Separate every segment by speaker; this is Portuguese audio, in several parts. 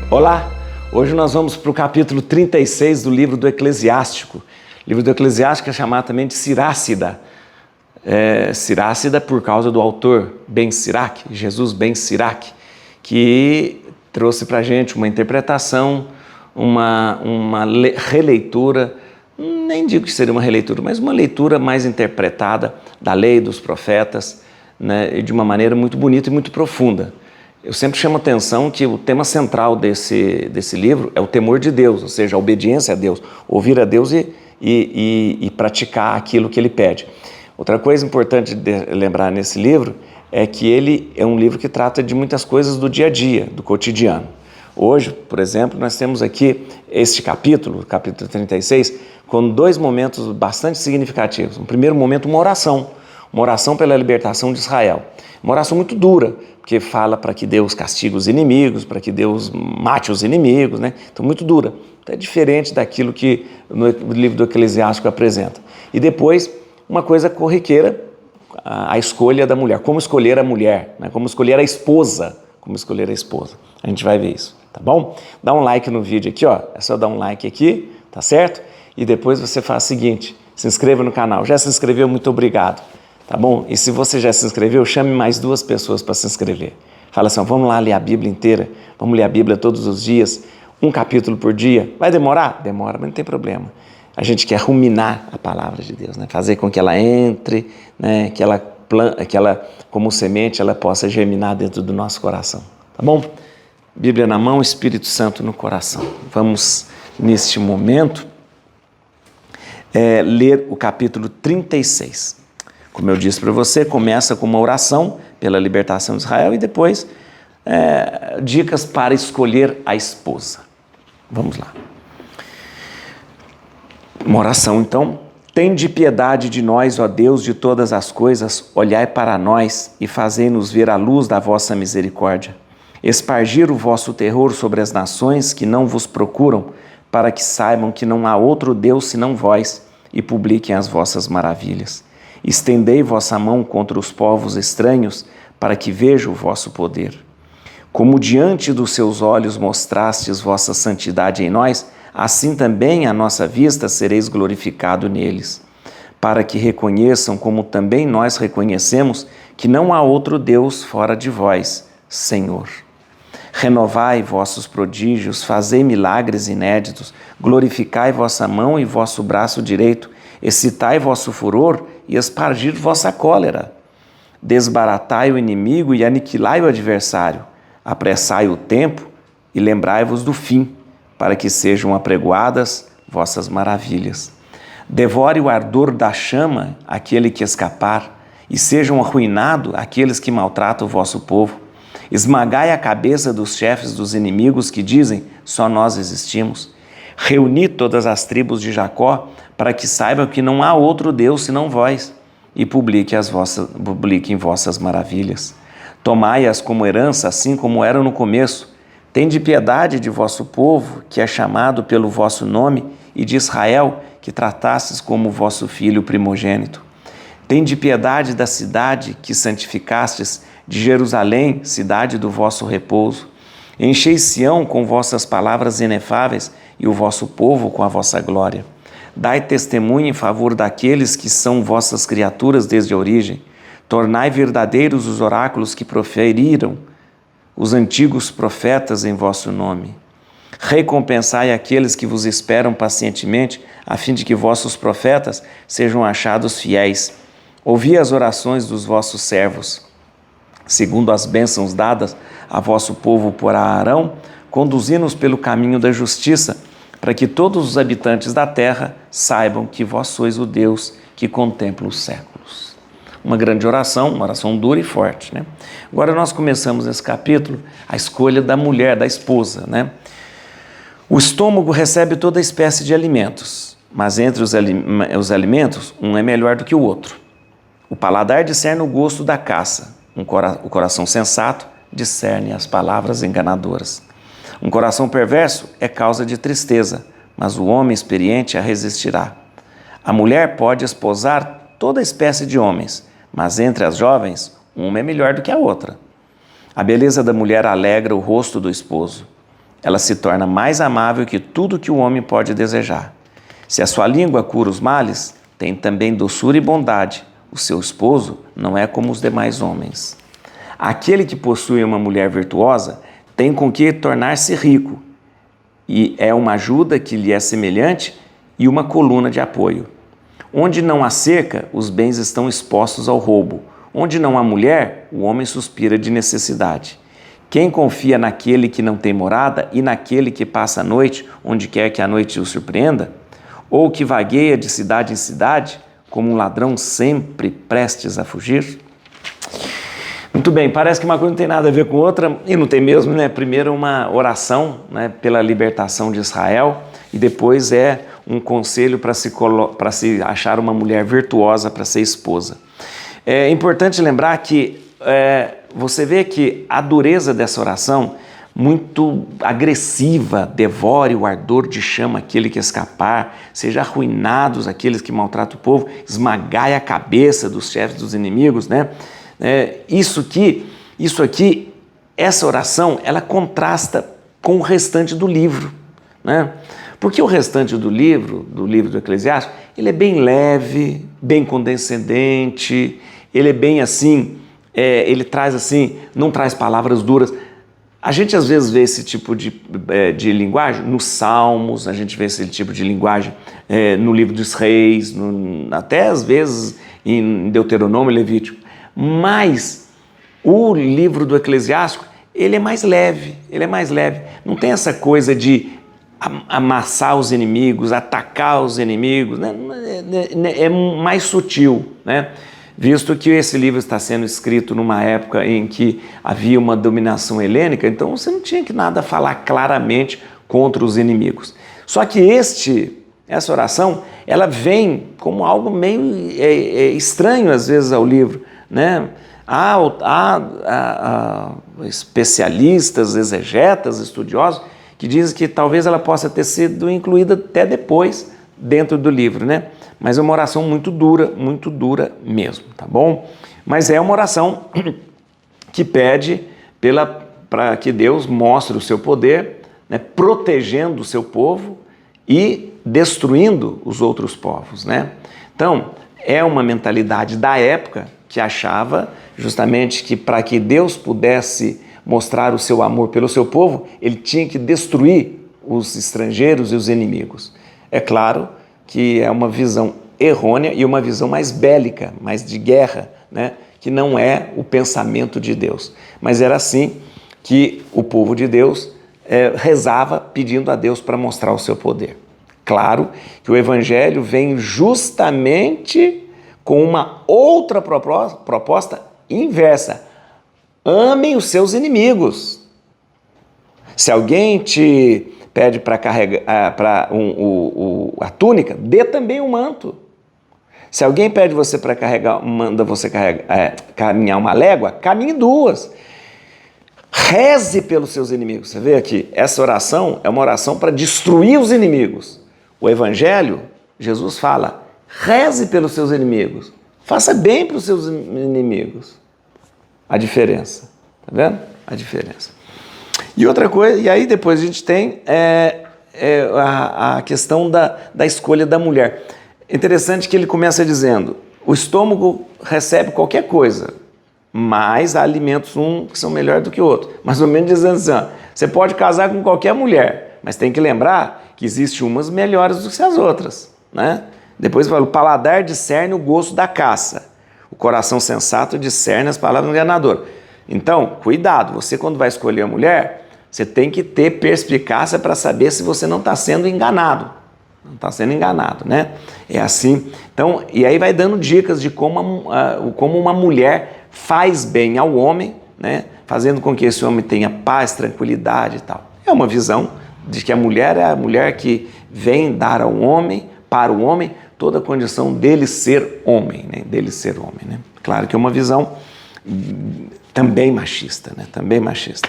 Speaker 1: Olá! Hoje nós vamos para o capítulo 36 do livro do Eclesiástico. O livro do Eclesiástico é chamado também de Sirácida. Sirácida por causa do autor Ben Sirac, Jesus Ben Sirac, que trouxe para a gente uma interpretação, uma releitura, nem digo que seria uma releitura, mas uma leitura mais interpretada da lei, dos profetas, né, de uma maneira muito bonita e muito profunda. Eu sempre chamo a atenção que o tema central desse livro é o temor de Deus, ou seja, a obediência a Deus, ouvir a Deus e praticar aquilo que Ele pede. Outra coisa importante de lembrar nesse livro é que ele é um livro que trata de muitas coisas do dia a dia, do cotidiano. Hoje, por exemplo, nós temos aqui este capítulo, o capítulo 36, com dois momentos bastante significativos. No primeiro momento, uma oração pela libertação de Israel. Uma oração muito dura, porque fala para que Deus castigue os inimigos, para que Deus mate os inimigos, né? Então, muito dura. Então, é diferente daquilo que no livro do Eclesiástico apresenta. E depois, uma coisa corriqueira, a escolha da mulher. Como escolher a mulher, né? Como escolher a esposa. A gente vai ver isso, tá bom? Dá um like no vídeo aqui, ó. É só dar um like aqui, tá certo? E depois você faz o seguinte, se inscreva no canal. Já se inscreveu? Muito obrigado. Tá bom? E se você já se inscreveu, chame mais 2 pessoas para se inscrever. Fala assim, vamos lá ler a Bíblia inteira, vamos ler a Bíblia todos os dias, um capítulo por dia. Vai demorar? Demora, mas não tem problema. A gente quer ruminar a palavra de Deus, né? Fazer com que ela entre, né? que ela, como semente, ela possa germinar dentro do nosso coração. Tá bom? Bíblia na mão, Espírito Santo no coração. Vamos, neste momento, ler o capítulo 36. Como eu disse para você, começa com uma oração pela libertação de Israel e depois dicas para escolher a esposa. Vamos lá. Uma oração, então. Tende piedade de nós, ó Deus de todas as coisas, olhai para nós e fazei-nos ver a luz da vossa misericórdia. Espargir o vosso terror sobre as nações que não vos procuram, para que saibam que não há outro Deus senão vós e publiquem as vossas maravilhas. Estendei vossa mão contra os povos estranhos, para que vejam o vosso poder. Como diante dos seus olhos mostrastes vossa santidade em nós, assim também à nossa vista sereis glorificado neles, para que reconheçam, como também nós reconhecemos, que não há outro Deus fora de vós, Senhor. Renovai vossos prodígios, fazei milagres inéditos, glorificai vossa mão e vosso braço direito, excitai vosso furor e espargir vossa cólera. Desbaratai o inimigo e aniquilai o adversário. Apressai o tempo e lembrai-vos do fim, para que sejam apregoadas vossas maravilhas. Devore o ardor da chama aquele que escapar, e sejam arruinados aqueles que maltratam o vosso povo. Esmagai a cabeça dos chefes dos inimigos que dizem, só nós existimos. Reuni todas as tribos de Jacó, para que saibam que não há outro Deus senão vós, e publiquem vossas maravilhas. Tomai-as como herança, assim como eram no começo. Tende piedade de vosso povo, que é chamado pelo vosso nome, e de Israel, que tratastes como vosso filho primogênito. Tende piedade da cidade que santificastes, de Jerusalém, cidade do vosso repouso. Enchei Sião com vossas palavras inefáveis, e o vosso povo com a vossa glória. Dai testemunho em favor daqueles que são vossas criaturas desde a origem. Tornai verdadeiros os oráculos que proferiram os antigos profetas em vosso nome. Recompensai aqueles que vos esperam pacientemente, a fim de que vossos profetas sejam achados fiéis. Ouvi as orações dos vossos servos, segundo as bênçãos dadas a vosso povo por Arão, conduzi-nos pelo caminho da justiça, para que todos os habitantes da terra saibam que vós sois o Deus que contempla os séculos. Uma grande oração, uma oração dura e forte, né? Agora nós começamos nesse capítulo a escolha da mulher, da esposa, né? O estômago recebe toda espécie de alimentos, mas entre os alimentos, um é melhor do que o outro. O paladar discerne o gosto da caça, o coração sensato discerne as palavras enganadoras. Um coração perverso é causa de tristeza, mas o homem experiente a resistirá. A mulher pode esposar toda espécie de homens, mas entre as jovens, uma é melhor do que a outra. A beleza da mulher alegra o rosto do esposo. ela se torna mais amável que tudo que o homem pode desejar. Se a sua língua cura os males, tem também doçura e bondade. O seu esposo não é como os demais homens. Aquele que possui uma mulher virtuosa tem com que tornar-se rico, e é uma ajuda que lhe é semelhante e uma coluna de apoio. Onde não há cerca, os bens estão expostos ao roubo. Onde não há mulher, o homem suspira de necessidade. Quem confia naquele que não tem morada e naquele que passa a noite, onde quer que a noite o surpreenda, ou que vagueia de cidade em cidade, como um ladrão sempre prestes a fugir? Muito bem, parece que uma coisa não tem nada a ver com outra, e não tem mesmo, né? Primeiro uma oração, né, pela libertação de Israel, e depois é um conselho para se achar uma mulher virtuosa para ser esposa. É importante lembrar que você vê que a dureza dessa oração, muito agressiva, devore o ardor de chama aquele que escapar, seja arruinados aqueles que maltratam o povo, esmagai a cabeça dos chefes dos inimigos, né? Isso aqui, essa oração, ela contrasta com o restante do livro, né? Porque o restante do livro do Eclesiastes, ele é bem leve, bem condescendente, ele é bem assim, ele traz assim, não traz palavras duras. A gente às vezes vê esse tipo de linguagem nos Salmos, a gente vê esse tipo de linguagem no livro dos Reis, até às vezes em Deuteronômio e Levítico. Mas o livro do Eclesiástico, ele é mais leve, Não tem essa coisa de amassar os inimigos, atacar os inimigos, né? É mais sutil, né? Visto que esse livro está sendo escrito numa época em que havia uma dominação helênica, então você não tinha que nada falar claramente contra os inimigos. Só que essa oração, ela vem como algo meio estranho às vezes ao livro, né? Há especialistas, exegetas, estudiosos que dizem que talvez ela possa ter sido incluída até depois dentro do livro, né? Mas é uma oração muito dura mesmo, tá bom? Mas é uma oração que pede para que Deus mostre o seu poder, né? Protegendo o seu povo e destruindo os outros povos, né? Então, é uma mentalidade da época que achava justamente que para que Deus pudesse mostrar o seu amor pelo seu povo, ele tinha que destruir os estrangeiros e os inimigos. É claro que é uma visão errônea e uma visão mais bélica, mais de guerra, né? Que não é o pensamento de Deus. Mas era assim que o povo de Deus rezava pedindo a Deus para mostrar o seu poder. Claro que o Evangelho vem justamente com uma outra proposta inversa. Amem os seus inimigos. Se alguém te pede para carregar a túnica, dê também o manto. Se alguém pede você para carregar, manda você caminhar uma légua, caminhe duas. Reze pelos seus inimigos. Você vê aqui, essa oração é uma oração para destruir os inimigos. O Evangelho, Jesus fala, reze pelos seus inimigos. Faça bem para os seus inimigos. A diferença, tá vendo? A diferença. E outra coisa, e aí depois a gente tem a questão da escolha da mulher. Interessante que ele começa dizendo, o estômago recebe qualquer coisa, mas há alimentos que são melhores do que outros. Mais ou menos dizendo assim, ó, você pode casar com qualquer mulher, mas tem que lembrar que existem umas melhores do que as outras, né? Depois fala, o paladar discerne o gosto da caça, o coração sensato discerne as palavras enganadoras. Então, cuidado, você quando vai escolher a mulher, você tem que ter perspicácia para saber se você não está sendo enganado. Não está sendo enganado, né? É assim. Então, e aí vai dando dicas de como uma mulher faz bem ao homem, né? Fazendo com que esse homem tenha paz, tranquilidade e tal. É uma visão de que a mulher é a mulher que vem dar ao homem, para o homem, toda a condição dele ser homem, né? Dele ser homem, né? Claro que é uma visão também machista, né? Também machista.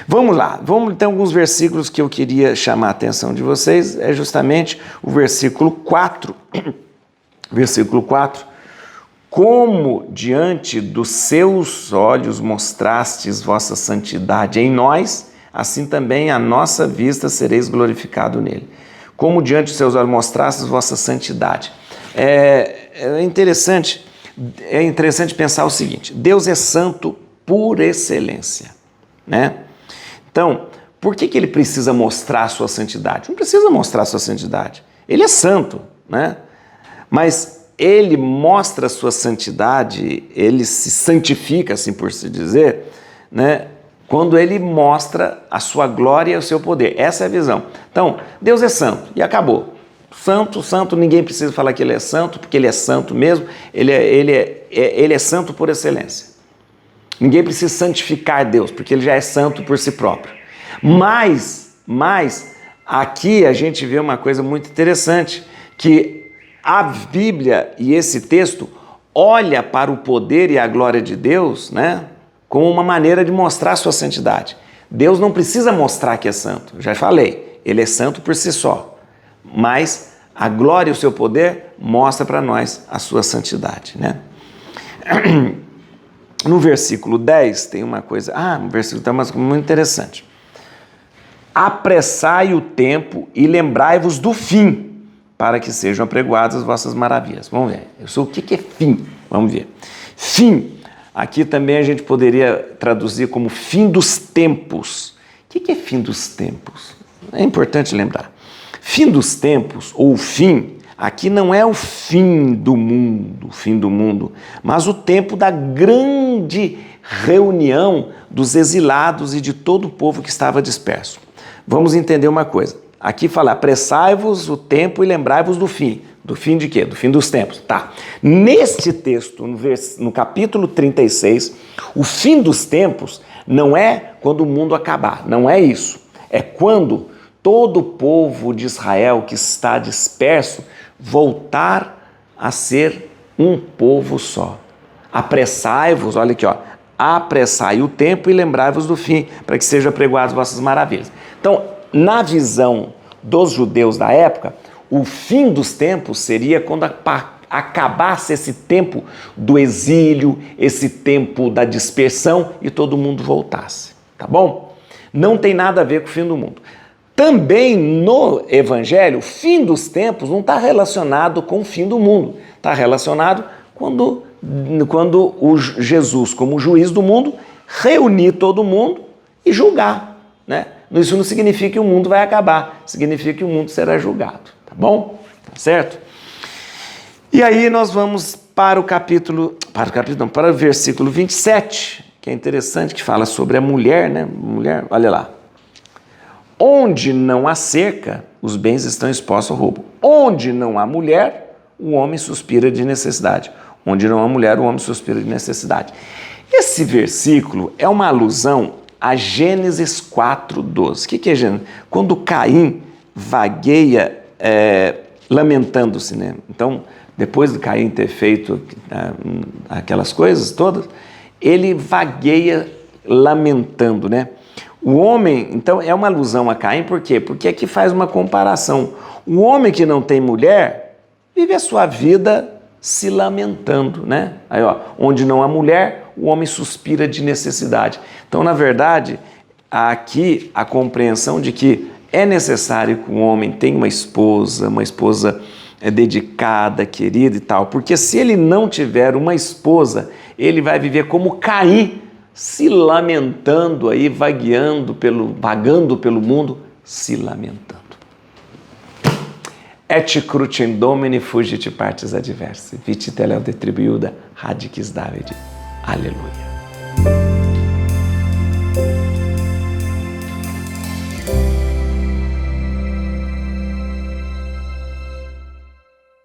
Speaker 1: Vamos lá, tem alguns versículos que eu queria chamar a atenção de vocês, é justamente o versículo 4. Versículo 4. Como diante dos seus olhos mostrastes vossa santidade em nós, assim também à nossa vista sereis glorificado nele. Como diante dos seus olhos mostrastes vossa santidade. É interessante pensar o seguinte: Deus é santo por excelência, né? Então, por que ele precisa mostrar a sua santidade? Não precisa mostrar a sua santidade. Ele é santo, né? Mas ele mostra a sua santidade, ele se santifica, assim por se dizer, né? Quando ele mostra a sua glória e o seu poder. Essa é a visão. Então, Deus é santo e acabou. Santo, santo, ninguém precisa falar que ele é santo, porque ele é santo mesmo, ele é santo por excelência. Ninguém precisa santificar Deus, porque ele já é santo por si próprio. Mas aqui a gente vê uma coisa muito interessante, que a Bíblia e esse texto olha para o poder e a glória de Deus, né, como uma maneira de mostrar a sua santidade. Deus não precisa mostrar que é santo, já falei, ele é santo por si só, mas a glória e o seu poder mostra para nós a sua santidade, né? No versículo 10 tem uma coisa, no versículo tem uma coisa muito interessante. Apressai o tempo e lembrai-vos do fim, para que sejam apregoadas as vossas maravilhas. Vamos ver, o que é fim? Vamos ver. Fim, aqui também a gente poderia traduzir como fim dos tempos. O que é fim dos tempos? É importante lembrar. Fim dos tempos, ou fim, aqui não é o fim do mundo, mas o tempo da grande reunião dos exilados e de todo o povo que estava disperso. Vamos entender uma coisa. Aqui fala, apressai-vos o tempo e lembrai-vos do fim. Do fim de quê? Do fim dos tempos. Tá. Neste texto, no capítulo 36, o fim dos tempos não é quando o mundo acabar, não é isso. É quando todo o povo de Israel que está disperso voltar a ser um povo só. Apressai-vos, olha aqui, apressai o tempo e lembrai-vos do fim, para que sejam apregoadas vossas maravilhas. Então, na visão dos judeus da época, o fim dos tempos seria quando acabasse esse tempo do exílio, esse tempo da dispersão e todo mundo voltasse, tá bom? Não tem nada a ver com o fim do mundo. Também no Evangelho, o fim dos tempos não está relacionado com o fim do mundo, está relacionado quando o Jesus, como juiz do mundo, reunir todo mundo e julgar, né? Isso não significa que o mundo vai acabar, significa que o mundo será julgado, tá bom? Tá certo? E aí nós vamos para o versículo 27, que é interessante, que fala sobre a mulher, né? Mulher, olha lá. Onde não há cerca, os bens estão expostos ao roubo. Onde não há mulher, o homem suspira de necessidade. Onde não há mulher, o homem suspira de necessidade. Esse versículo é uma alusão a Gênesis 4:12. O que é Gênesis? Quando Caim vagueia lamentando-se, né? Então, depois de Caim ter feito aquelas coisas todas, ele vagueia lamentando, né? O homem, então, é uma alusão a Caim, por quê? Porque aqui faz uma comparação. O homem que não tem mulher vive a sua vida se lamentando, né? Aí, onde não há mulher, o homem suspira de necessidade. Então, na verdade, aqui a compreensão de que é necessário que um homem tenha uma esposa dedicada, querida e tal, porque se ele não tiver uma esposa, ele vai viver como Caim, se lamentando aí, vagando pelo mundo, se lamentando. Et crucem Domini fugit partes adversae, viti teleo detribuiuda, radicis David. Aleluia.